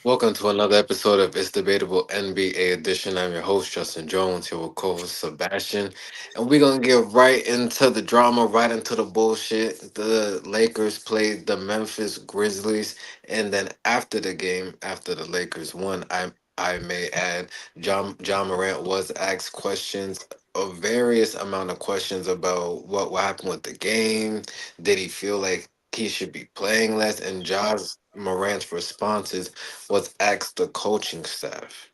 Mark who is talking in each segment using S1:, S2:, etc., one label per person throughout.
S1: Welcome to another episode of It's Debatable NBA Edition. I'm your host, Justin Jones, here with co host Sebastian. And we're going to get right into the drama, right into the bullshit. The Lakers played the Memphis Grizzlies. And then after the game, after the Lakers won, I may add, John Morant was asked questions, a various amount of questions about what happened with the game. Did he feel like he should be playing less? And Josh Morant's responses was ask the coaching staff,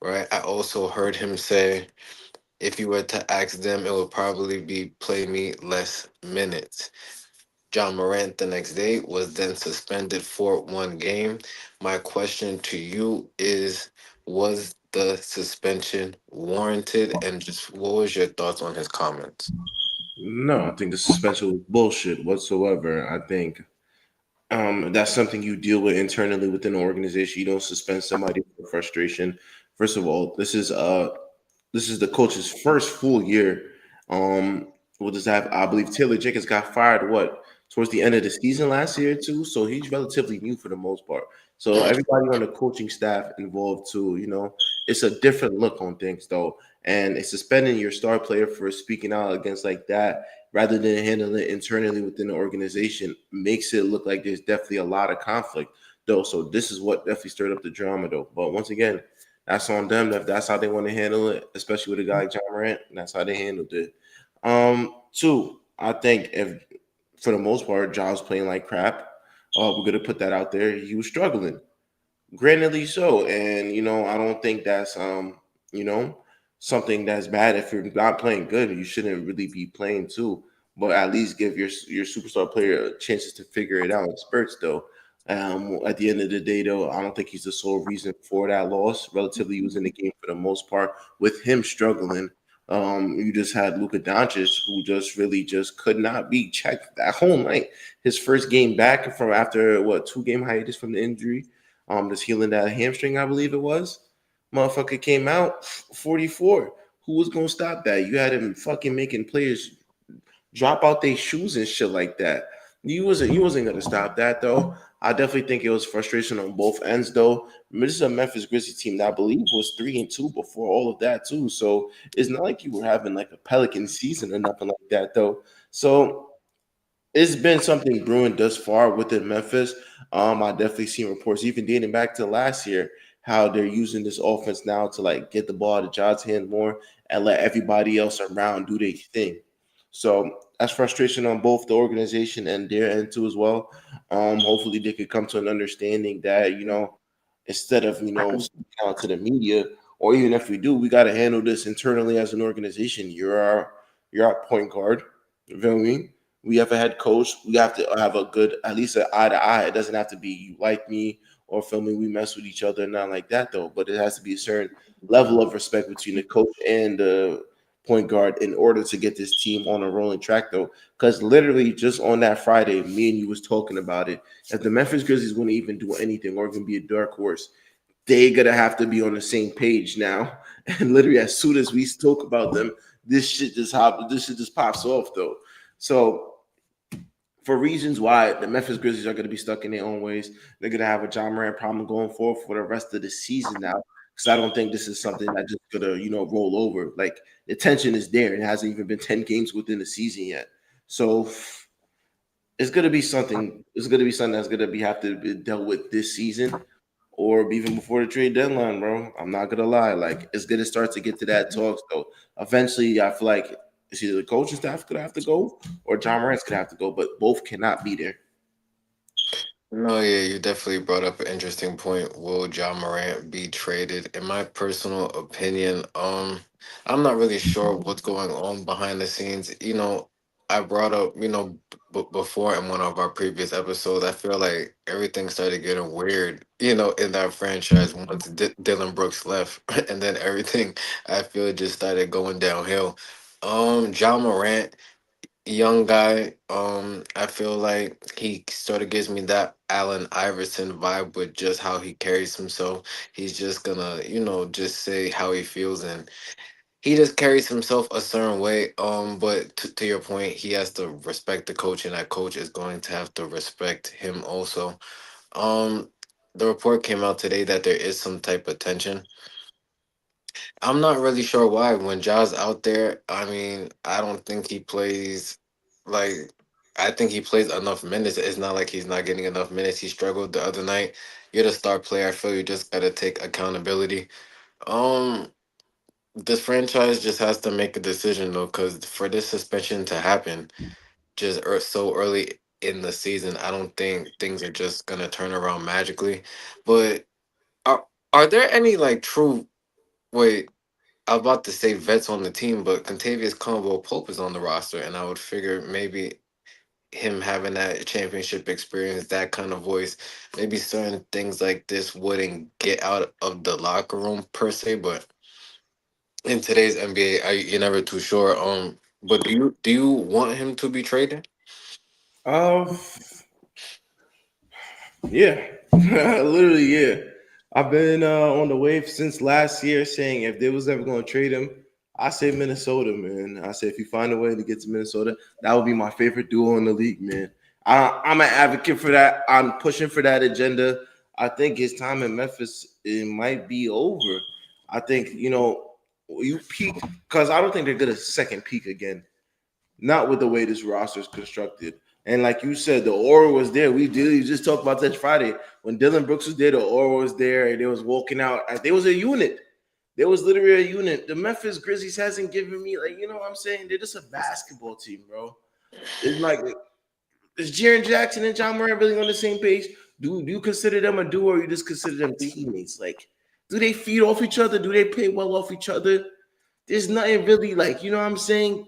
S1: right? I also heard him say if you were to ask them, it would probably be play me less minutes. John Morant the next day was then suspended for 1 game. My question to you is, was the suspension warranted? And just what was your thoughts on his comments?
S2: No, I think the suspension was bullshit whatsoever. I think that's something you deal with internally within an organization. You don't suspend somebody for frustration. First of all, this is the coach's first full year. Um, what does that? I believe Taylor Jenkins got fired towards the end of the season last year too. So he's relatively new for the most part. So everybody on the coaching staff involved too. It's a different look on things though, and it's suspending your star player for speaking out against like that rather than handling it internally within the organization makes it look like there's definitely a lot of conflict though. So this is what definitely stirred up the drama though. But once again, that's on them. If that's how they want to handle it, especially with a guy like John Morant, that's how they handled it. Two, I think if for the most part, Ja was playing like crap. We're gonna put that out there. He was struggling, grandly so, and I don't think that's you know, something that's bad. If you're not playing good, you shouldn't really be playing too. But at least give your superstar player chances to figure it out in spurts, though. At the end of the day, though, I don't think he's the sole reason for that loss. Relatively, he was in the game for the most part. With him struggling, you just had Luka Doncic, who just really just could not be checked that whole night. His first game back from after what 2 game hiatus from the injury, just healing that hamstring, I believe it was. Motherfucker came out 44. Who was gonna stop that? You had him fucking making players drop out their shoes and shit like that. You wasn't gonna stop that though. I definitely think it was frustration on both ends though. This is a Memphis Grizzlies team that I believe was 3-2 before all of that too. So it's not like you were having like a Pelican season or nothing like that though. So it's been something brewing thus far within Memphis. I definitely seen reports even dating back to last year how they're using this offense now to like get the ball to John's hand more and let everybody else around do their thing. So that's frustration on both the organization and their end too as well. Hopefully they could come to an understanding that instead of speaking out to the media, or even if we do, we got to handle this internally as an organization. You're our point guard. You feel me? We have a head coach. We have to have a good, at least an eye to eye. It doesn't have to be you like me or feel me. We mess with each other, not like that though. But it has to be a certain level of respect between the coach and the point guard in order to get this team on a rolling track though. Because literally just on that Friday, me and you was talking about it. If the Memphis Grizzlies want to even do anything or even be a dark horse, they gonna have to be on the same page now. And literally, as soon as we talk about them, this shit just pops off though. So for reasons why the Memphis Grizzlies are going to be stuck in their own ways. They're going to have a John Morant problem going forward for the rest of the season now. Because I don't think this is something that just going to, roll over. Like the tension is there. It hasn't even been 10 games within the season yet. So it's going to be something. It's going to be something that's going to be have to be dealt with this season or even before the trade deadline, bro. I'm not gonna lie. Like it's gonna start to get to that talk. So eventually, I feel like it's either the coaching staff gonna have to go or John Morant's gonna have to go, but both cannot be there.
S1: No, yeah, you definitely brought up an interesting point. Will John Morant be traded? In my personal opinion, I'm not really sure what's going on behind the scenes. I brought up, before in one of our previous episodes, I feel like everything started getting weird, in that franchise once Dylan Brooks left, and then everything I feel just started going downhill. John Morant, young guy. I feel like he sort of gives me that Allen Iverson vibe with just how he carries himself. He's just gonna, just say how he feels, and he just carries himself a certain way. But to your point, he has to respect the coach, and that coach is going to have to respect him also. Um, the report came out today that there is some type of tension. I'm not really sure why. When Ja's out there, I mean, I don't think he plays like I think he plays enough minutes. It's not like he's not getting enough minutes. He struggled the other night. You're the star player. I feel you just gotta take accountability. Um, this franchise just has to make a decision though, because for this suspension to happen so early in the season, I don't think things are just gonna turn around magically. But are are there any like true wait? I was about to say vets on the team, but Contavious Caldwell Pope is on the roster, and I would figure maybe him having that championship experience, that kind of voice, maybe certain things like this wouldn't get out of the locker room per se. But in today's NBA, you're never too sure. But do you want him to be traded?
S2: Uh, Yeah, literally, yeah. I've been on the wave since last year, saying if they was ever going to trade him, I say Minnesota, man. I say if you find a way to get to Minnesota, that would be my favorite duo in the league, man. I'm an advocate for that. I'm pushing for that agenda. I think his time in Memphis it might be over. I think you peak because I don't think they're gonna second peak again. Not with the way this roster is constructed. And like you said, the aura was there. We did you just talked about this Friday when Dylan Brooks was there. The aura was there, and they was walking out. There was a unit. There was literally a unit. The Memphis Grizzlies hasn't given me like what I'm saying. They're just a basketball team, bro. It's like is Jaren Jackson and John Morant really on the same page? Do you consider them a duo, or you just consider them teammates? Like, do they feed off each other? Do they play well off each other? There's nothing really like what I'm saying.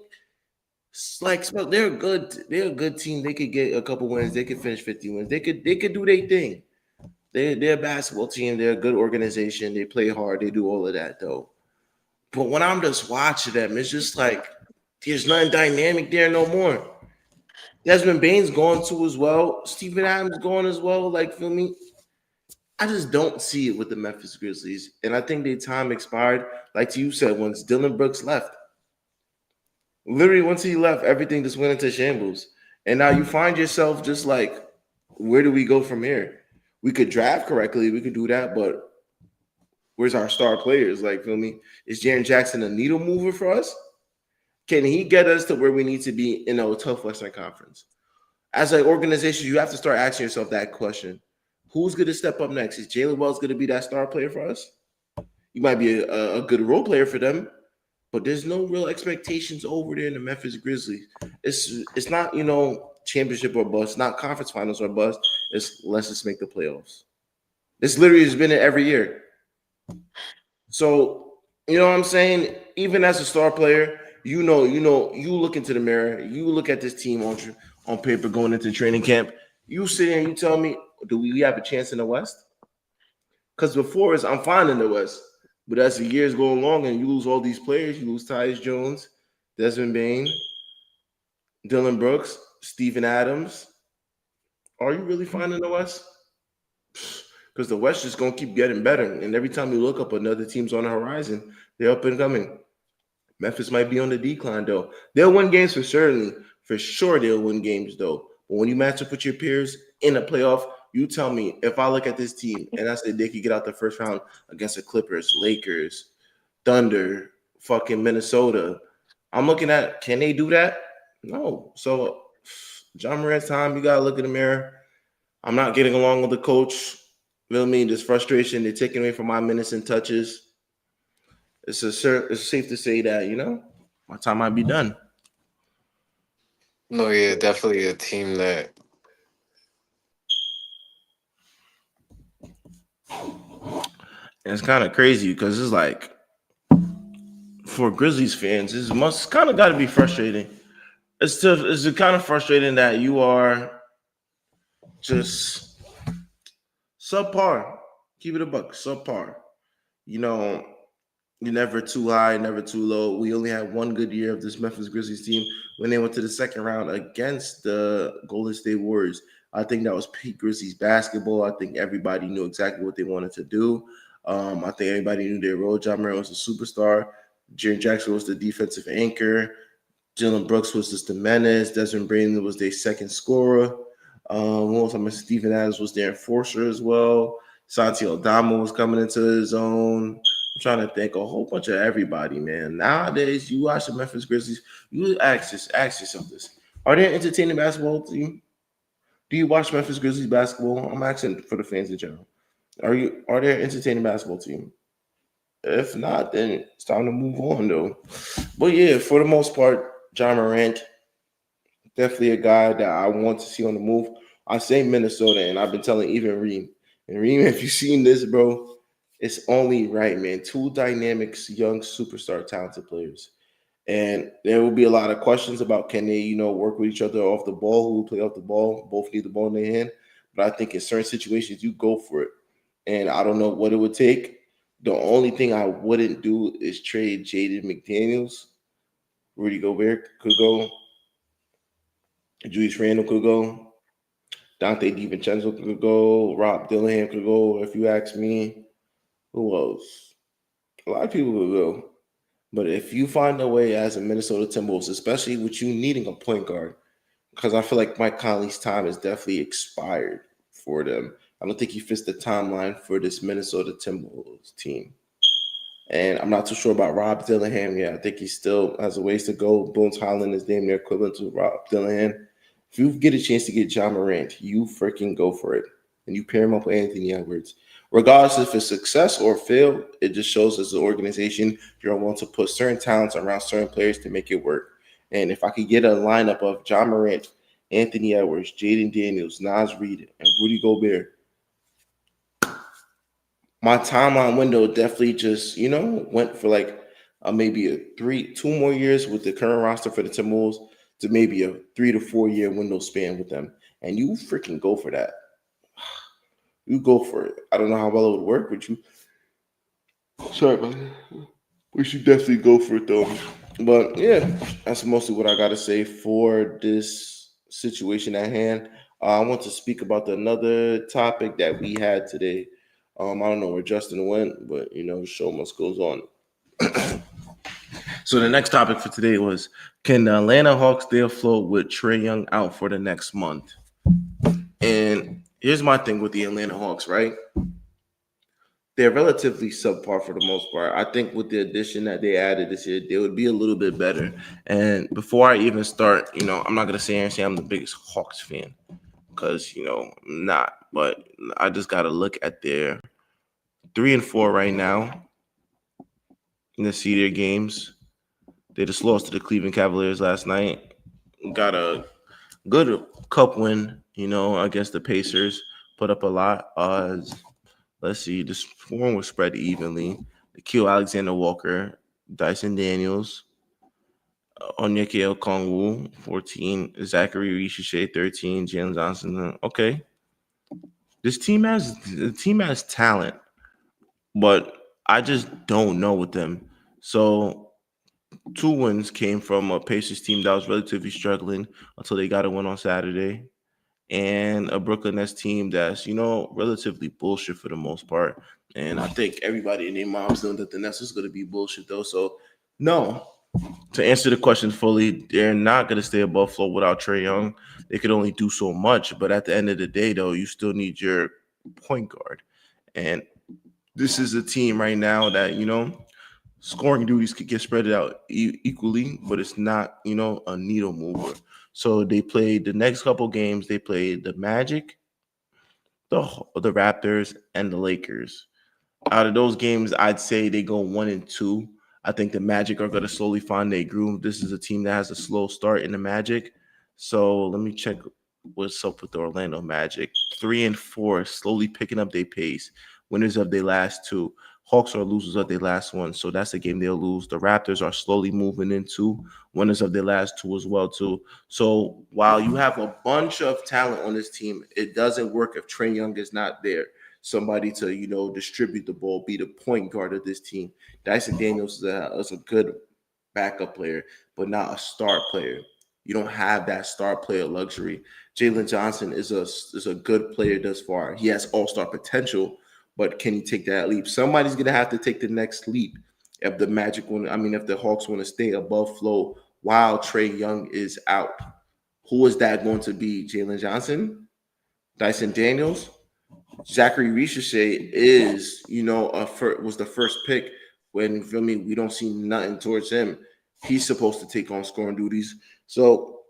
S2: Like so they're good. They're a good team. They could get a couple wins. They could finish 50 wins. They could do their thing. They're a basketball team. They're a good organization. They play hard. They do all of that though. But when I'm just watching them, it's just like there's nothing dynamic there no more. Desmond Bane's gone too as well. Steven Adams gone as well. Like feel me? I just don't see it with the Memphis Grizzlies. And I think their time expired. Like you said, once Dylan Brooks left. Literally, once he left, everything just went into shambles. And now you find yourself just like, where do we go from here? We could draft correctly, we could do that, but where's our star players? Like, feel me? Is Jaren Jackson a needle mover for us? Can he get us to where we need to be in a tough Western Conference? As an organization, you have to start asking yourself that question. Who's going to step up next? Is Jalen Wells going to be that star player for us? You might be a good role player for them, but there's no real expectations over there in the Memphis Grizzlies. It's not championship or bust, not conference finals or bust. It's let's just make the playoffs. This literally has been it every year. So what I'm saying. Even as a star player, you look into the mirror, you look at this team on paper going into training camp. You sit here and you tell me, do we have a chance in the West? Because before is I'm fine in the West. But as the years go along and you lose all these players, you lose Tyus Jones, Desmond Bain, Dylan Brooks, Steven Adams. Are you really fine in the West? Because the West is going to keep getting better. And every time you look up, another team's on the horizon. They're up and coming. Memphis might be on the decline, though. They'll win games for certainly. For sure, they'll win games, though. But when you match up with your peers in a playoff, you tell me if I look at this team and I say they could get out the first round against the Clippers, Lakers, Thunder, fucking Minnesota. I'm looking at can they do that? No. So John Morant's time, you gotta look in the mirror. I'm not getting along with the coach. You know what I mean? This frustration, they're taking away from my minutes and touches. It's safe to say that, my time might be done.
S1: No, yeah, definitely a team that
S2: And it's kind of crazy because it's like for Grizzlies fans, it must kind of got to be frustrating. It's kind of frustrating that you are just subpar. Keep it a buck, subpar. You know, you're never too high, never too low. We only had one good year of this Memphis Grizzlies team when they went to the second round against the Golden State Warriors. I think that was peak Grizzlies basketball. I think everybody knew exactly what they wanted to do. I think everybody knew their role. John Morant was a superstar. Jaren Jackson was the defensive anchor. Dylan Brooks was just the menace. Desmond Bain was their second scorer. Stephen Adams was their enforcer as well. Santi Aldama was coming into his own. I'm trying to think a whole bunch of everybody, man. Nowadays, you watch the Memphis Grizzlies, you ask yourself this: are they an entertaining basketball team? Do you watch Memphis Grizzlies basketball? I'm asking for the fans in general. Are they an entertaining basketball team? If not, then it's time to move on, though. But yeah, for the most part, John Morant, definitely a guy that I want to see on the move. I say Minnesota, and I've been telling even Reem. And Reem, if you've seen this, bro, it's only right, man. Two dynamic, young, superstar, talented players. And there will be a lot of questions about can they, work with each other off the ball, who will play off the ball. Both need the ball in their hand. But I think in certain situations, you go for it. And I don't know what it would take. The only thing I wouldn't do is trade Jaden McDaniels. Rudy Gobert could go. Julius Randle could go. Dante DiVincenzo could go. Rob Dillingham could go. If you ask me, who else? A lot of people could go. But if you find a way as a Minnesota Timberwolves, especially with you needing a point guard, because I feel like Mike Conley's time is definitely expired for them. I don't think he fits the timeline for this Minnesota Timberwolves team. And I'm not too sure about Rob Dillingham yet. I think he still has a ways to go. Bones Highland is damn near equivalent to Rob Dillingham. If you get a chance to get John Morant, you freaking go for it. And you pair him up with Anthony Edwards. Regardless if it's success or fail, it just shows as an organization you're willing to put certain talents around certain players to make it work. And if I could get a lineup of John Morant, Anthony Edwards, Jaden Daniels, Nas Reed, and Rudy Gobert, my timeline window definitely just went for like maybe a 2 more years with the current roster for the Timberwolves to maybe a 3 to 4 year window span with them, and you freaking go for that. You go for it. I don't know how well it would work with you. Sorry, man. We should definitely go for it though. But yeah, that's mostly what I got to say for this situation at hand. I want to speak about another topic that we had today. I don't know where Justin went, but the show must goes on. So the next topic for today was: can the Atlanta Hawks stay afloat with Trae Young out for the next month? And here's my thing with the Atlanta Hawks, right? They're relatively subpar for the most part. I think with the addition that they added this year, they would be a little bit better. And before I even start, I'm not gonna say and say I'm the biggest Hawks fan because I'm not. But I just gotta look at their 3-4 right now in the see their games. They just lost to the Cleveland Cavaliers last night. Got a good cup win, against the Pacers. Put up a lot. Let's see, the scoring was spread evenly. Nikhil Alexander Walker, Dyson Daniels, Onyeka Okongwu, 14, Zachary Rishiche, 13, Jalen Johnson. Okay. The team has talent, but I just don't know with them. So 2 wins came from a Pacers team that was relatively struggling until they got a win on Saturday, and a Brooklyn Nets team that's relatively bullshit for the most part. And I think everybody in their moms know that the Nets is going to be bullshit though. So no, to answer the question fully, they're not going to stay above flow without Trae Young. They could only do so much, but at the end of the day, though, you still need your point guard. And this is a team right now that scoring duties could get spread out equally, but it's not a needle mover. So they played the next couple games. They played the Magic, the Raptors, and the Lakers. Out of those games, I'd say they go 1-2. I think the Magic are going to slowly find their groove. This is a team that has a slow start in the Magic. So let me check what's up with the Orlando Magic. 3-4, slowly picking up their pace. Winners of their last two. Hawks are losers of their last one, so that's a game they'll lose. The Raptors are slowly moving into winners of their last two as well too. So while you have a bunch of talent on this team, it doesn't work if Trae Young is not there. Somebody to distribute the ball, be the point guard of this team. Dyson Daniels is a good backup player, but not a star player. You don't have that star player luxury. Jalen Johnson is a good player thus far. He has all-star potential, but can he take that leap? Somebody's gonna have to take the next leap if the Magic want. I mean, if the Hawks want to stay above flow while Trae Young is out. Who is that going to be? Jalen Johnson, Dyson Daniels, Zachary Ricochet is, was the first pick when, you feel me, we don't see nothing towards him. He's supposed to take on scoring duties. So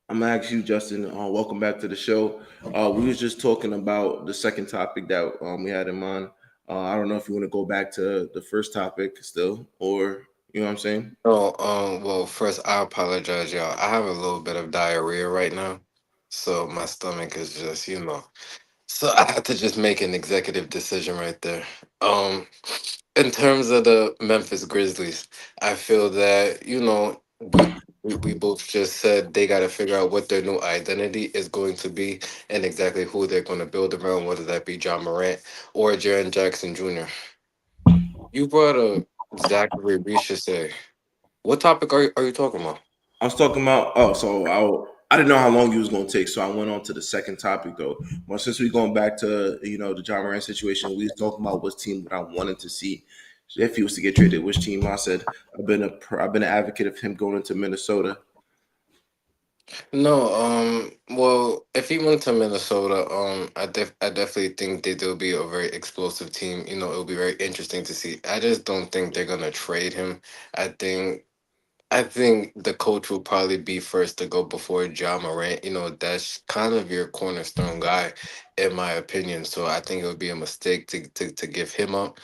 S2: I'm gonna ask you, Justin. Welcome back to the show. We was just talking about the second topic that we had in mind. I don't know if you want to go back to the first topic still, or you know what I'm saying.
S1: Oh, well, first, I apologize, y'all. I have a little bit of diarrhea right now, so my stomach is just, so I had to just make an executive decision right there. Um, in terms of the Memphis Grizzlies, I feel that, we both just said they got to figure out what their new identity is going to be and exactly who they're going to build around, whether that be John Morant or Jaren Jackson Jr. You brought up Zachary Richardson. What topic are you talking about?
S2: I was talking about. I didn't know how long you was gonna take, so I went on to the second topic though. Well, since we going back to the John Moran situation, we was talking about which team that I wanted to see if he was to get traded. Which team? I said I've been an advocate of him going into Minnesota.
S1: No, well, if he went to Minnesota, I definitely think that they'll be a very explosive team. It'll be very interesting to see. I just don't think they're gonna trade him. I think I think the coach will probably be first to go before John Morant. That's kind of your cornerstone guy, in my opinion. So I think it would be a mistake to give him up.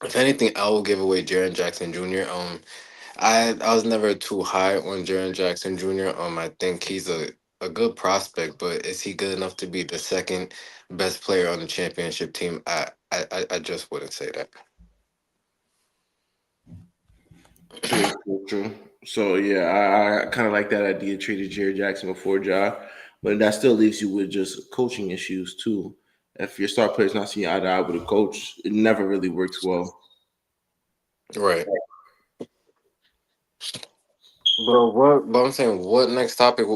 S1: If anything, I will give away Jaren Jackson Jr. I was never too high on Jaren Jackson Jr. I think he's a good prospect, but is he good enough to be the second best player on the championship team? I just wouldn't say that.
S2: True, true, true. So yeah, I kind of like that idea. Traded Jared Jackson before Ja, but that still leaves you with just coaching issues too. If your star player's not seeing eye to eye with a coach, it never really works well.
S1: Right. But I'm saying, what next topic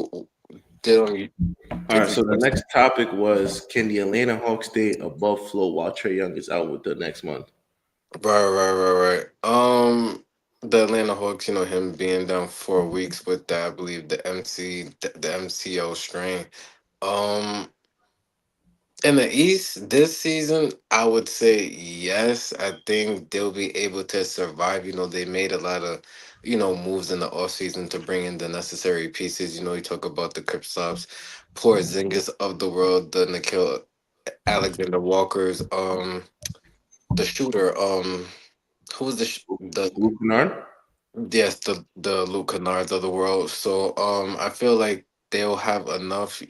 S1: did you
S2: All
S1: did
S2: right,
S1: you
S2: so the
S1: touch on?
S2: next topic was, can the Atlanta Hawks stay above float while Trey Young is out with the next month?
S1: Right. The Atlanta Hawks, him being down 4 weeks with that, I believe the MCO strain. Um, In the East this season, I would say yes. I think they'll be able to survive. They made a lot of, moves in the offseason to bring in the necessary pieces. You talk about the Kristaps, poor Zingis of the world, the Nikhil Alexander Walkers, the shooter, who's the
S2: Luke Kennard?
S1: yes, the Luke Kennards of the world. So I feel like they'll have enough,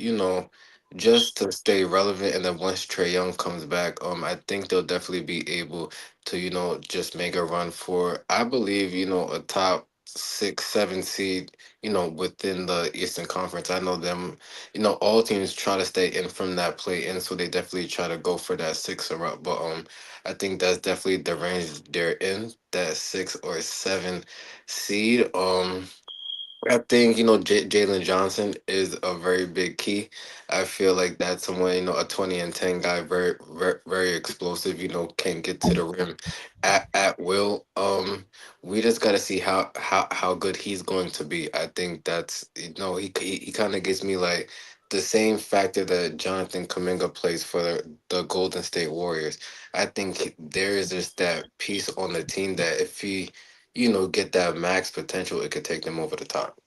S1: just to stay relevant. And then once Trey Young comes back, I think they'll definitely be able to, just make a run for, I believe, a top 6, 7 seed, within the Eastern Conference. I know them, all teams try to stay in from that play in, so they definitely try to go for that six or up. But I think that's definitely the range they're in, that 6 or 7 seed. I think Jalen Johnson is a very big key. I feel like that's someone, a 20 and 10 guy, very very explosive. Can get to the rim at will. We just got to see how good he's going to be. I think that's he kind of gives me like the same factor that Jonathan Kuminga plays for the Golden State Warriors. I think there is just that piece on the team that if he get that max potential, it could take them over the top.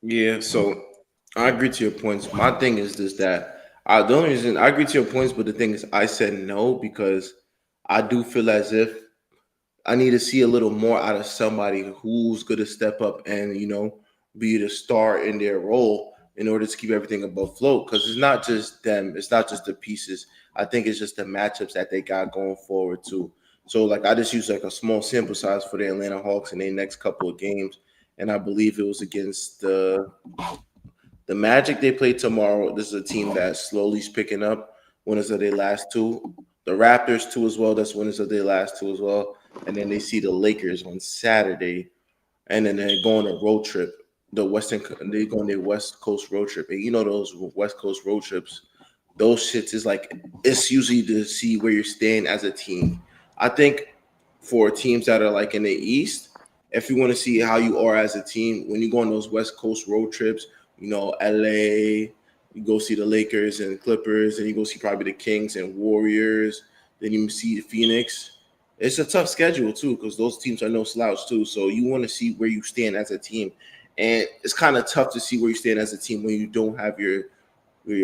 S2: Yeah, so I agree to your points. My thing is this that the only reason I agree to your points, but the thing is I said no because I do feel as if I need to see a little more out of somebody who's going to step up and be the star in their role in order to keep everything above float. Because it's not just them, it's not just the pieces. I think it's just the matchups that they got going forward too. So like I just used like a small sample size for the Atlanta Hawks in their next couple of games, and I believe it was against the Magic they play tomorrow. This is a team that slowly is picking up. Winners of their last two. The Raptors too as well. That's winners of their last two as well. And then they see the Lakers on Saturday, and then they go on a road trip. They go on their West Coast road trip, and those West Coast road trips, those shits is like it's usually to see where you're staying as a team. I think for teams that are like in the East, if you want to see how you are as a team when you go on those West Coast road trips, LA. You go see the Lakers and Clippers, and you go see probably the Kings and Warriors. Then you see the Phoenix. It's a tough schedule too because those teams are no slouch too. So you want to see where you stand as a team, and it's kind of tough to see where you stand as a team when you don't have your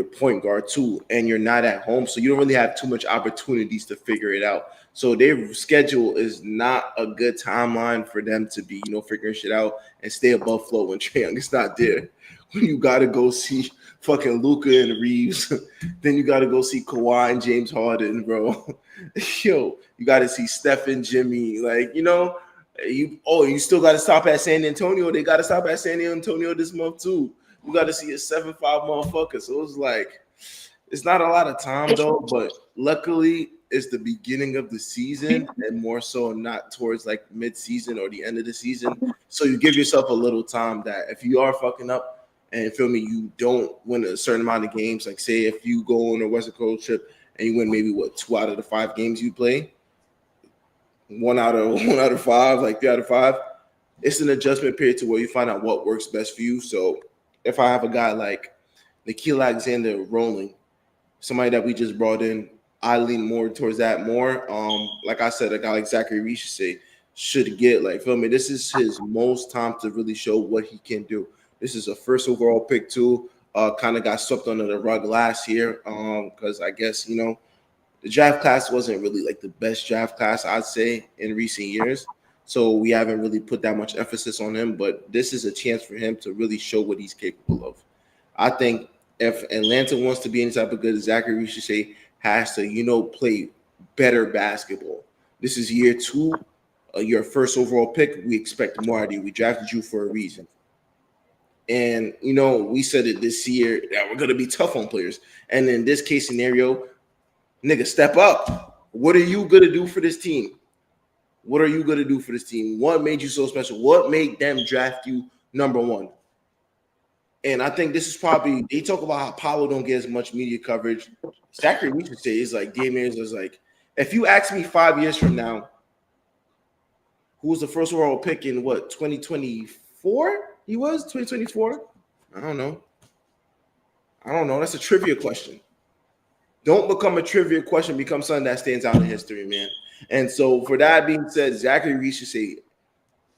S2: point guard too, and you're not at home, so you don't really have too much opportunities to figure it out. So their schedule is not a good timeline for them to be, figuring shit out and stay above flow when Trae Young is not there. When you gotta go see fucking Luca and Reeves, then you gotta go see Kawhi and James Harden, bro. Yo, you gotta see Steph and Jimmy, you still gotta stop at San Antonio. They gotta stop at San Antonio this month too. You got to see a 7-5 motherfucker. So it was like, it's not a lot of time though, but luckily it's the beginning of the season and more so not towards like mid-season or the end of the season. So you give yourself a little time that if you are fucking up and feel me, you don't win a certain amount of games. Like say if you go on a Western Coast trip and you win maybe 2 out of the 5 games you play, one out of 5, like 3 out of 5. It's an adjustment period to where you find out what works best for you. So if I have a guy like Nikhil Alexander rolling, somebody that we just brought in, I lean more towards that more. Like I said, a guy like Zachary Reese should get like feel me. This is his most time to really show what he can do. This is a first overall pick too. Kind of got swept under the rug last year. Because I guess the draft class wasn't really like the best draft class I'd say in recent years. So we haven't really put that much emphasis on him, but this is a chance for him to really show what he's capable of. I think if Atlanta wants to be any type of good, Zachary Richardson has to, play better basketball. This is year 2, your first overall pick. We expect more out of you. We drafted you for a reason. And, we said it this year that we're going to be tough on players. And in this case scenario, nigga, step up. What are you going to do for this team? What are you going to do for this team? What made you so special? What made them draft you number 1? And I think this is probably, they talk about how Paolo don't get as much media coverage. Zachary Reese would say is like, Damian was like, if you ask me 5 years from now, who was the first overall pick in 2024? He was 2024? I don't know. That's a trivia question. Don't become a trivia question, become something that stands out in history, man. And so for that being said, Zachary Reese should say,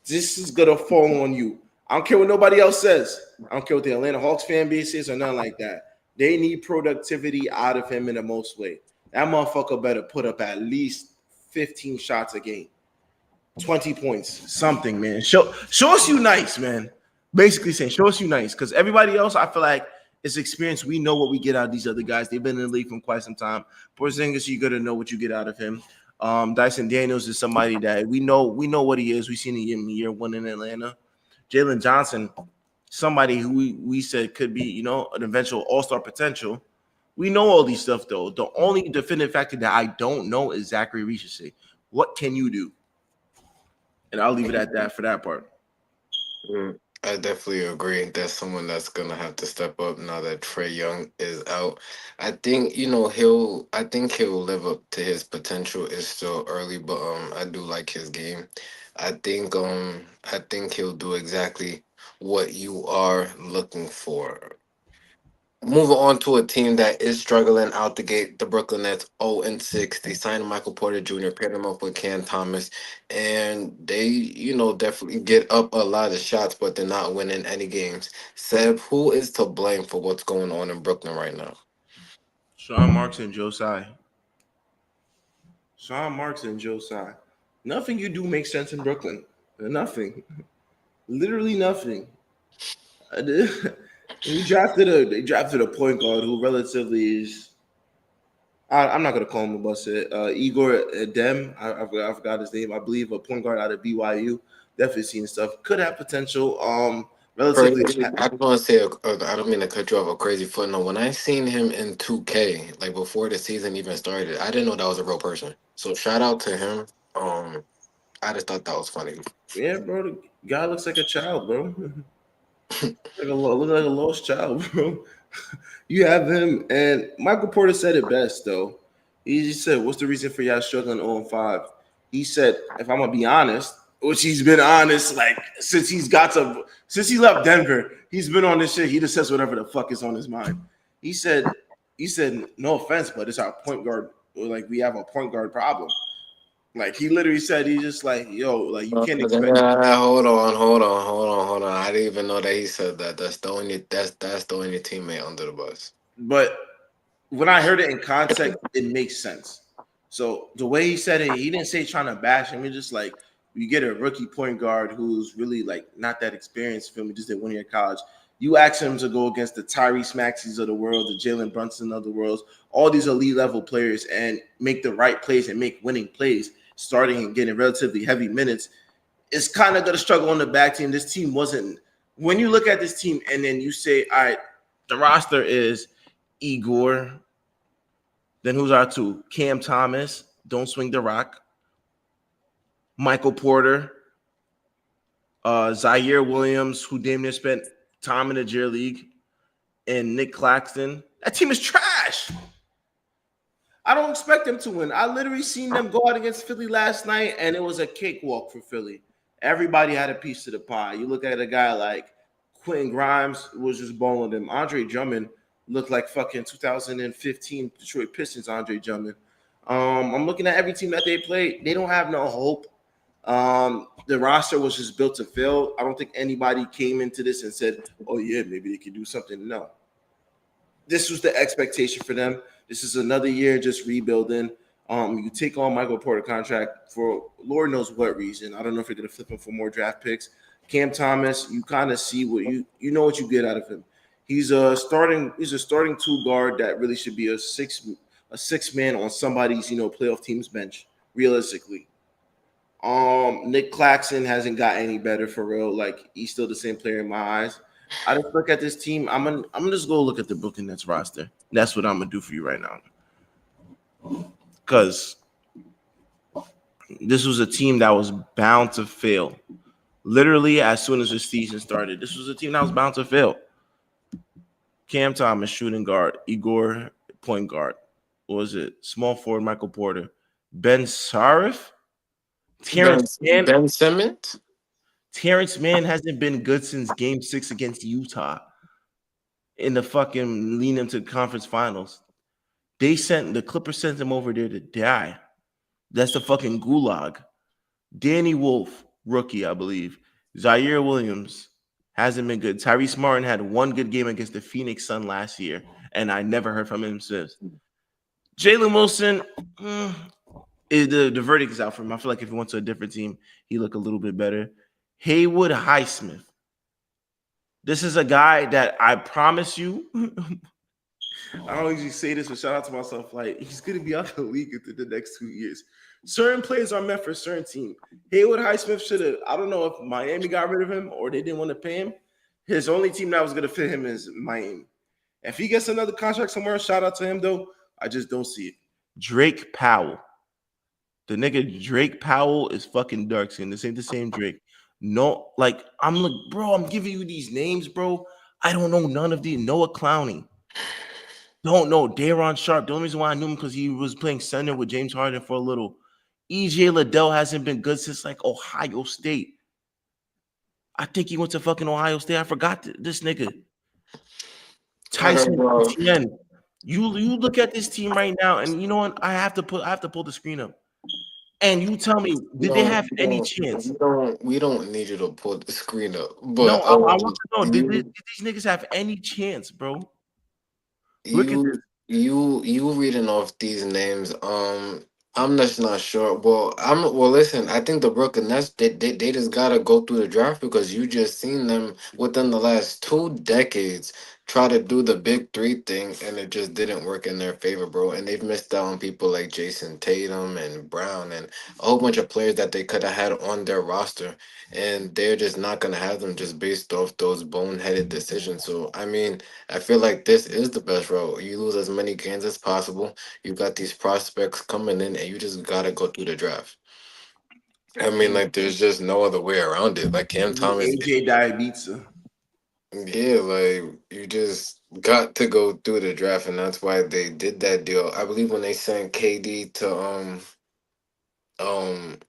S2: this is going to fall on you. I don't care what nobody else says. I don't care what the Atlanta Hawks fan base says or nothing like that. They need productivity out of him in the most way. That motherfucker better put up at least 15 shots a game, 20 points, something, man. Show us you nice, man. Basically saying, show us you nice. Because everybody else, I feel like, it's experience. We know what we get out of these other guys. They've been in the league for quite some time. Porzingis, you got to know what you get out of him. Dyson Daniels is somebody that we know what he is. We've seen him in year 1 in Atlanta. Jalen Johnson, somebody who we said could be, an eventual all-star potential. We know all these stuff, though. The only definitive factor that I don't know is Zachary Reese. What can you do? And I'll leave it at that for that part.
S1: I definitely agree. That's someone that's gonna have to step up now that Trey Young is out. I think I think he'll live up to his potential. It's still early, but I do like his game. I think he'll do exactly what you are looking for. Moving on to a team that is struggling out the gate, the Brooklyn Nets 0-6. They signed Michael Porter Jr., paired him up with Cam Thomas, and they, definitely get up a lot of shots, but they're not winning any games. Seb, who is to blame for what's going on in Brooklyn right now?
S2: Sean Marks and Josiah. Sean Marks and Josiah. Nothing you do makes sense in Brooklyn. Nothing. Literally nothing. They drafted a point guard who relatively is. I'm not gonna call him a bust it. Igor Dem, I forgot his name. I believe a point guard out of BYU. Definitely seen stuff. Could have potential. Relatively.
S1: Crazy. I just want to say, I don't mean to cut you off a crazy footnote. When I seen him in 2K, like before the season even started, I didn't know that was a real person. So shout out to him. I just thought that was funny.
S2: Yeah, bro. The guy looks like a child, bro. Look like a lost child, bro. You have him, and Michael Porter said it best, though. He just said, "What's the reason for y'all struggling 0-5?" He said, "If I'm gonna be honest, which he's been honest, like since he left Denver, he's been on this shit. He just says whatever the fuck is on his mind. He said, no offense, but it's our point guard. Like we have a point guard problem. Like he literally said, he's just like, yo, like you can't expect.
S1: Hold on. I didn't even know that he said that. That's throwing your teammate under the bus.
S2: But when I heard it in context, it makes sense. So the way he said it, he didn't say trying to bash him. He's just like you get a rookie point guard who's really like not that experienced. Feel me? Just did 1 year of college. You ask him to go against the Tyrese Maxeys of the world, the Jalen Brunson of the world, all these elite level players, and make the right plays and make winning plays, starting and getting relatively heavy minutes. It's kind of going to struggle on the back team. This team wasn't. When you look at this team and then you say, all right, the roster is Igor, then who's our two? Cam Thomas, don't swing the rock. Michael Porter, Zaire Williams, who damn near spent time in the J League, and Nick Claxton. That team is trash. I don't expect them to win. I literally seen them go out against Philly last night, and it was a cakewalk for Philly. Everybody had a piece of the pie. You look at a guy like Quentin Grimes was just balling them. Andre Drummond looked like fucking 2015 Detroit Pistons Andre Drummond. I'm looking at every team that they played. They don't have no hope. The roster was just built to fail. I don't think anybody came into this and said, "Oh yeah, maybe they could do something." No, this was the expectation for them. This is another year just rebuilding. You take on Michael Porter contract for Lord knows what reason. I don't know if you're gonna flip him for more draft picks. Cam Thomas, you kind of see what you know what you get out of him. He's a starting two guard that really should be a six man on somebody's playoff team's bench, realistically. Nick Claxton hasn't got any better for real. Like he's still the same player in my eyes. I just look at this team. I'm gonna just go look at the Brooklyn Nets roster. That's what I'm gonna do for you right now. Because this was a team that was bound to fail. Literally, as soon as the season started, this was a team that was bound to fail. Cam Thomas, shooting guard. Igor, point guard. What was it? Small forward, Michael Porter. Ben Sarif?
S1: Ben
S2: Terrence Mann.
S1: Ben Simmons.
S2: Terrence Mann hasn't been good since game 6 against Utah in the fucking lean into conference finals. The Clippers sent him over there to die. That's the fucking gulag. Danny Wolf, rookie, I believe. Zaire Williams hasn't been good. Tyrese Martin had one good game against the Phoenix Sun last year, and I never heard from him since. Jalen Wilson, the verdict is out for him. I feel like if he went to a different team, he look a little bit better. Haywood Highsmith. This is a guy that I promise you, I don't usually say this, but shout out to myself. Like he's going to be out of the league within the next 2 years. Certain players are meant for a certain team. Haywood Highsmith should have. I don't know if Miami got rid of him or they didn't want to pay him. His only team that was going to fit him is Miami. If he gets another contract somewhere, shout out to him though. I just don't see it. Drake Powell. The nigga Drake Powell is fucking dark skin. This ain't the same Drake. No, like I'm like, bro, I'm giving you these names, bro. I don't know none of these. Noah Clowney. Don't know. Daron Sharp. The only reason why I knew him because he was playing center with James Harden for a little. EJ Liddell hasn't been good since like Ohio State. I think he went to fucking Ohio State. I forgot this nigga. Tyson Etienne. You look at this team right now, and you know what? I have to pull the screen up. And you tell me, did they have any chance?
S1: We don't need you to pull the screen up.
S2: No,
S1: But
S2: I want to know, did these niggas have any chance, bro? Look at this.
S1: You reading off these names. I'm just not sure. Well. Listen, I think the Brooklyn Nets they just gotta go through the draft because you just seen them within the last 2 decades try to do the big three thing and it just didn't work in their favor, bro. And they've missed out on people like Jason Tatum and Brown and a whole bunch of players that they could have had on their roster, and they're just not gonna have them just based off those boneheaded decisions. So I mean. I feel like this is the best road. You lose as many games as possible. You got these prospects coming in, and you just gotta go through the draft. I mean, like, there's just no other way around it. Like Cam Thomas,
S2: AJ Diabetes.
S1: yeah, like you just got to go through the draft, and that's why they did that deal. I believe when they sent KD to um,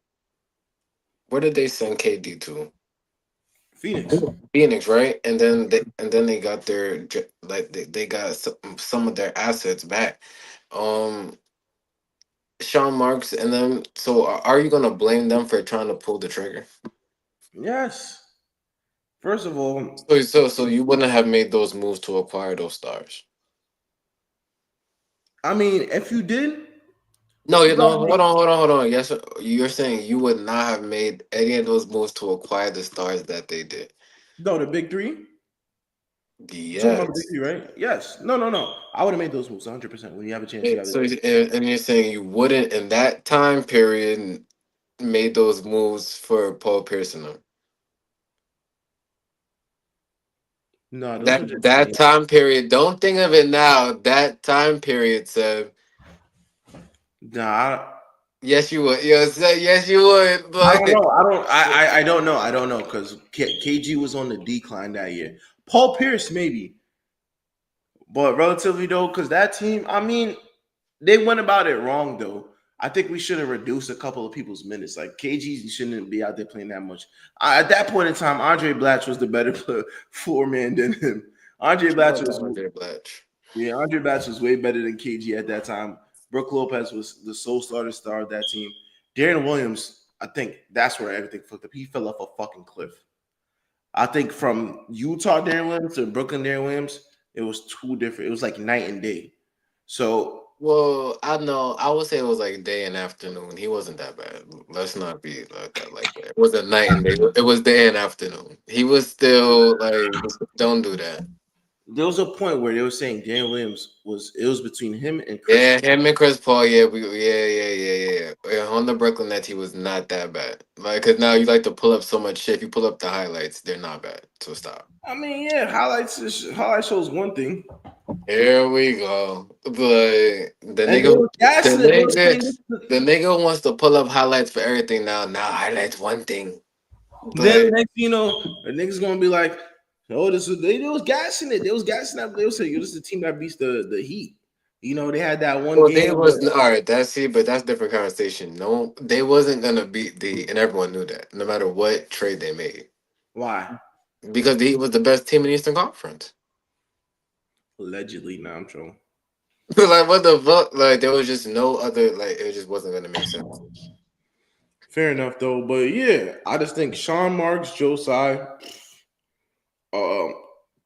S1: where did they send KD to?
S2: Phoenix.
S1: Phoenix, right? And then they got they got some of their assets back. Um, Sean Marks and them. So are you gonna blame them for trying to pull the trigger?
S2: Yes. First of all,
S1: So you wouldn't have made those moves to acquire those stars.
S2: I mean, if you did,
S1: No,
S2: you gotta
S1: hold
S2: make
S1: on, hold on. Yes, you're saying you would not have made any of those moves to acquire the stars that they did.
S2: no the big three. You talking about the big
S1: Yes.
S2: three, right? Yes. No, no, no. I would have made those moves 100%. When you have a chance, you have a
S1: So
S2: chance.
S1: and you're saying you wouldn't in that time period made those moves for Paul Pierce and them.
S2: No, those were
S1: That
S2: just
S1: that
S2: names.
S1: time period. Don't think of it now. That time period, Seb.
S2: Nah,
S1: Yes, you would. Yo, Seb, yes, you would.
S2: I don't
S1: But
S2: know. I don't. I don't know. I don't know because KG was on the decline that year. Paul Pierce maybe, but relatively though, because that team. I mean, they went about it wrong though. I think we should have reduced a couple of people's minutes. Like KG shouldn't be out there playing that much. At that point in time, Andre Blatch was the better floor man than him. Andre
S1: shout
S2: Blatch
S1: out to
S2: was
S1: Andre Blatch.
S2: Yeah, Andre Batch was way better than KG at that time. Brooke Lopez was the sole starter star of that team. Darren Williams, I think that's where everything fucked up. He fell off a fucking cliff. I think from Utah Darren Williams to Brooklyn Darren Williams, it was two different. It was like night and day. So
S1: Well, I know. I would say it was like day and afternoon. He wasn't that bad. Let's not be like that. It was a night and day. It was day and afternoon. He was still like, don't do that.
S2: there was a point where they were saying Darren Williams was it was between him and Chris
S1: Yeah,
S2: Paul.
S1: him and Chris Paul. Yeah. On the Brooklyn Nets, he was not that bad. Like, cause now you like to pull up so much shit. If you pull up the highlights, they're not bad. So stop.
S2: I mean, yeah, highlight shows one thing.
S1: Here we go. But the
S2: And they
S1: nigga,
S2: were gassing it. They were saying
S1: the nigga wants to pull up highlights for everything now. Now highlights one thing.
S2: then
S1: But
S2: next, the niggas gonna be like, "Oh, they was gassing it. They was gassing that. They was saying, this is the team that beats the Heat." They had that one
S1: well, they
S2: game where
S1: was all right. But that's different conversation. No, they wasn't gonna beat the, and everyone knew that. No matter what trade they made,
S2: why
S1: because the Heat was the best team in the Eastern Conference.
S2: allegedly. Now I'm trolling.
S1: Like what the fuck? Like there was just no other. Like it just wasn't gonna make sense.
S2: Fair enough though, but yeah, I just think Sean Marks, Joe Tsai, um,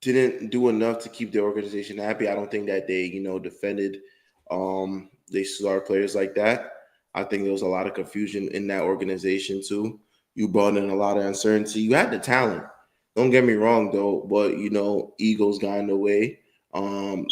S2: didn't do enough to keep the organization happy. I don't think that they, defended they star players like that. I think there was a lot of confusion in that organization too. You brought in a lot of uncertainty. You had the talent. Don't get me wrong though, but egos got in the way. Um,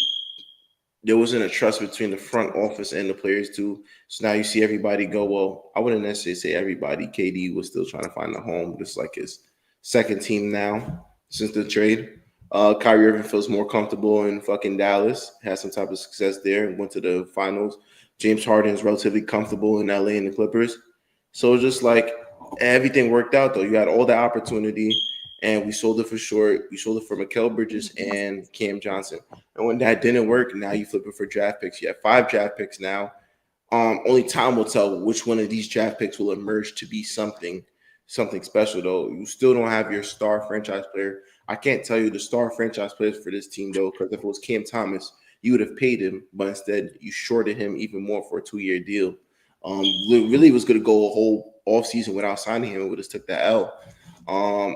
S2: there wasn't a trust between the front office and the players too. So now you see everybody go. Well, I wouldn't necessarily say everybody. KD was still trying to find a home, just like his second team now since the trade. Kyrie Irving feels more comfortable in fucking Dallas, had some type of success there, went to the finals. James Harden is relatively comfortable in LA and the Clippers. So it's just like everything worked out though. You had all the opportunity, and we sold it for short. We sold it for Mikal Bridges and Cam Johnson. And when that didn't work, now you flip it for draft picks. You have 5 draft picks now. Only time will tell which one of these draft picks will emerge to be something special. Though you still don't have your star franchise player. I can't tell you the star franchise players for this team though, because if it was Cam Thomas, you would have paid him, but instead you shorted him even more for a 2-year deal. Really was going to go a whole off season without signing him. It would have took that L.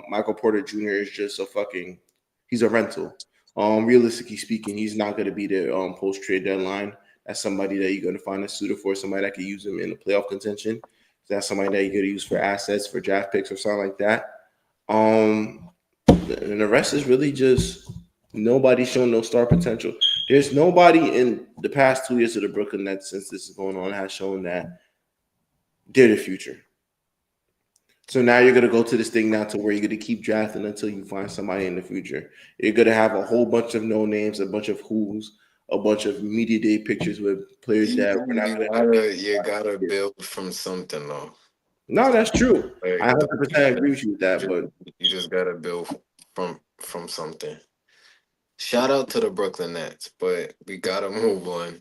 S2: Michael Porter Jr. is just he's a rental. Realistically speaking, he's not going to be the post trade deadline. That's somebody that you're going to find a suitor for, somebody that could use him in the playoff contention. That's somebody that you're going to use for assets, for draft picks, or something like that. And the rest is really just nobody showing no star potential. There's nobody in the past 2 years of the Brooklyn Nets since this is going on has shown that they're the future. So now you're gonna go to this thing now to where you're gonna keep drafting until you find somebody in the future. You're gonna have a whole bunch of no names, a bunch of who's, a bunch of media day pictures with players that we're not gonna know.
S1: You gotta build from something though.
S2: No, that's true. I
S1: Like
S2: 100% agree with you with that,
S1: just,
S2: but
S1: you just gotta build from something. Shout out to the Brooklyn Nets, but we gotta move on.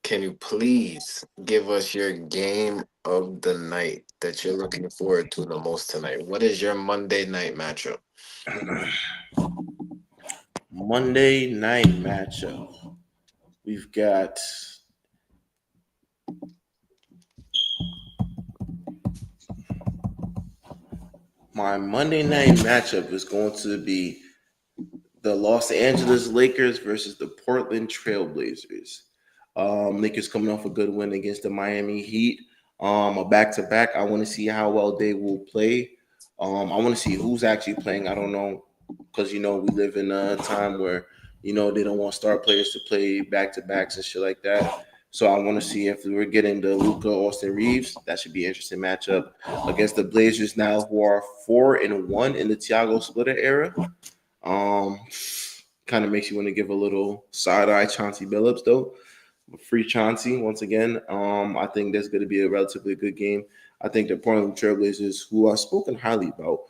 S1: can you please give us your game of the night that you're looking forward to the most tonight? What is your Monday night matchup?
S2: Monday night matchup. We've got my Monday night matchup is going to be the Los Angeles Lakers versus the Portland Trailblazers. Lakers coming off a good win against the Miami Heat. A back to back. I want to see how well they will play. I want to see who's actually playing. I don't know because we live in a time where they don't want star players to play back to backs and shit like that. So I want to see if we're getting the Luca Austin Reeves. That should be an interesting matchup against the Blazers now, who are 4-1 in the Thiago Splitter era. Um, Kind of makes you want to give a little side eye Chauncey Billups though. Free Chauncey once again. I think that's going to be a relatively good game. I think the Portland Trailblazers, who I've spoken highly about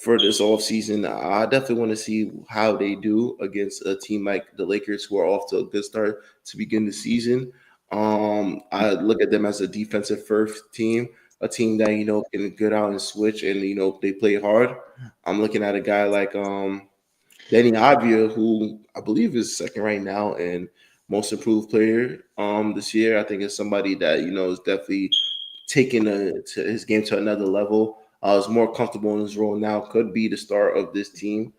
S2: for this offseason, I definitely want to see how they do against a team like the Lakers, who are off to a good start to begin the season. I look at them as a defensive first team, a team that can get out and switch, and they play hard. I'm looking at a guy like Danny Avia, who I believe is second right now and most improved player this year. I think is somebody that is definitely taking his game to another level. Is more comfortable in his role now. Could be the star of this team.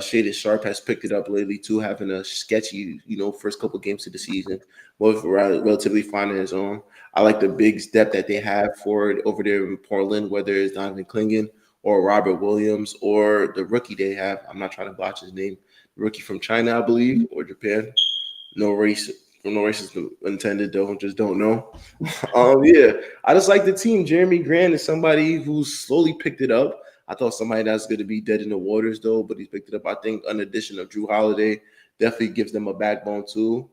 S2: Shaded Sharp has picked it up lately too, having a sketchy, first couple games of the season, but relatively fine in his own. I like the big step that they have forward over there in Portland, whether it's Donovan Clingan or Robert Williams or the rookie they have. I'm not trying to botch his name. The rookie from China, I believe, or Japan. No race, no racism intended though. Just don't know. Yeah, I just like the team. Jeremy Grant is somebody who's slowly picked it up. I thought somebody that's going to be dead in the waters though, but he's picked it up. I think an addition of Drew Holiday definitely gives them a backbone too.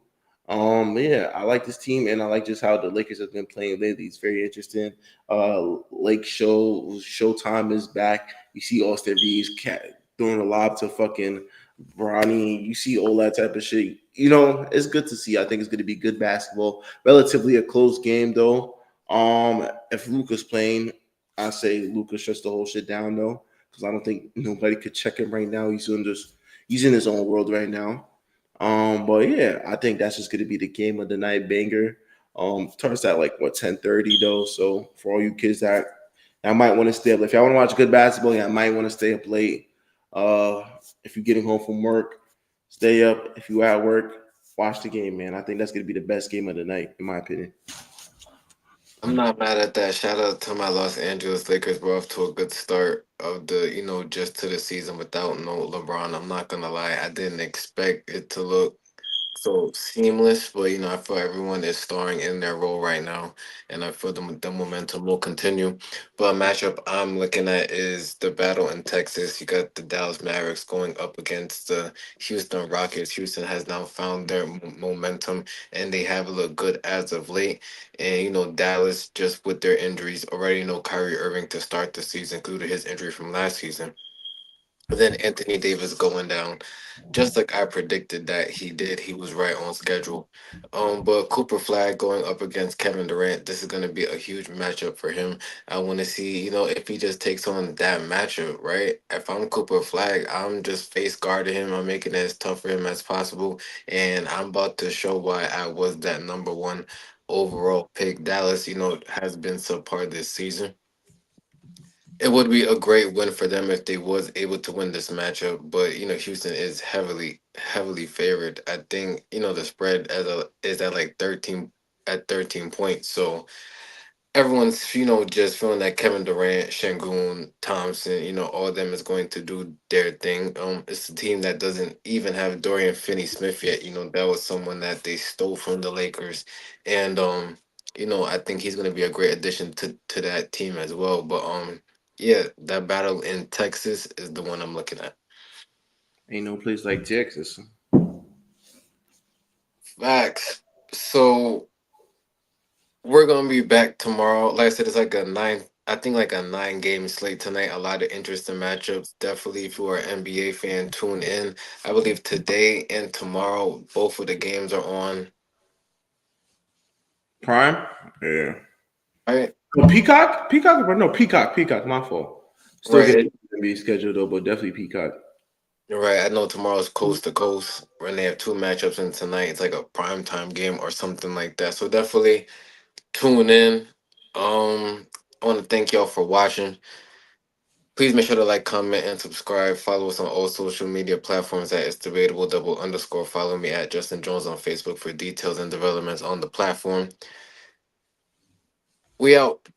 S2: Yeah, I like this team, and I like just how the Lakers have been playing lately. It's very interesting. Lake Showtime is back. You see Austin Reeves throwing a lob to fucking Bronny. You see all that type of shit. It's good to see. I think it's going to be good basketball. Relatively a close game though. If Luca's playing, I say Luca shuts the whole shit down though, because I don't think nobody could check him right now. He's in his own world right now. But yeah, I think that's just gonna be the game of the night banger. Starts at like what 10:30 though. So for all you kids that might want to stay up, if y'all want to watch good basketball, yeah, I might want to stay up late. If you're getting home from work, stay up. If you at work, watch the game, man. I think that's gonna be the best game of the night, in my opinion.
S1: I'm not mad at that. Shout out to my Los Angeles Lakers. We're off to a good start of just to the season without no LeBron. I'm not gonna lie. I didn't expect it to look so seamless, but I feel everyone is starring in their role right now, and I feel the momentum will continue. But a matchup I'm looking at is the battle in Texas. You got the Dallas Mavericks going up against the Houston Rockets. Houston has now found their momentum, and they have looked good as of late. And Dallas, just with their injuries, already know Kyrie Irving to start the season, included his injury from last season. But then Anthony Davis going down, just like I predicted that he did. He was right on schedule. But Cooper Flag going up against Kevin Durant, this is going to be a huge matchup for him. I want to see, if he just takes on that matchup, right? If I'm Cooper Flag, I'm just face guarding him. I'm making it as tough for him as possible, and I'm about to show why I was that number one overall pick. Dallas, has been subpar this season. It would be a great win for them if they was able to win this matchup, but Houston is heavily favored. I think the spread is at like 13 points. So everyone's just feeling that Kevin Durant, Shangoon, Thompson, all of them is going to do their thing. It's a team that doesn't even have Dorian Finney-Smith yet. That was someone that they stole from the Lakers, and I think he's going to be a great addition to that team as well. But yeah, that battle in Texas is the one I'm looking at.
S2: Ain't no place like Texas.
S1: Facts. So we're gonna be back tomorrow. Like I said, it's like a nine. I think like a 9 game slate tonight. A lot of interesting matchups. Definitely, if you are an NBA fan, tune in. I believe today and tomorrow, both of the games are on.
S2: Prime. Yeah.
S1: Right,
S2: No, Peacock. Peacock. No, Peacock. Peacock. My fault. Still
S1: right,
S2: getting NBA schedule though, but definitely Peacock.
S1: right. I know tomorrow's coast to coast, and they have two matchups, and tonight it's like a prime time game or something like that. So definitely tune in. I want to thank y'all for watching. Please make sure to like, comment, and subscribe. Follow us on all social media platforms at It's Debatable double underscore. Follow me at Justin Jones on Facebook for details and developments on the platform. We out.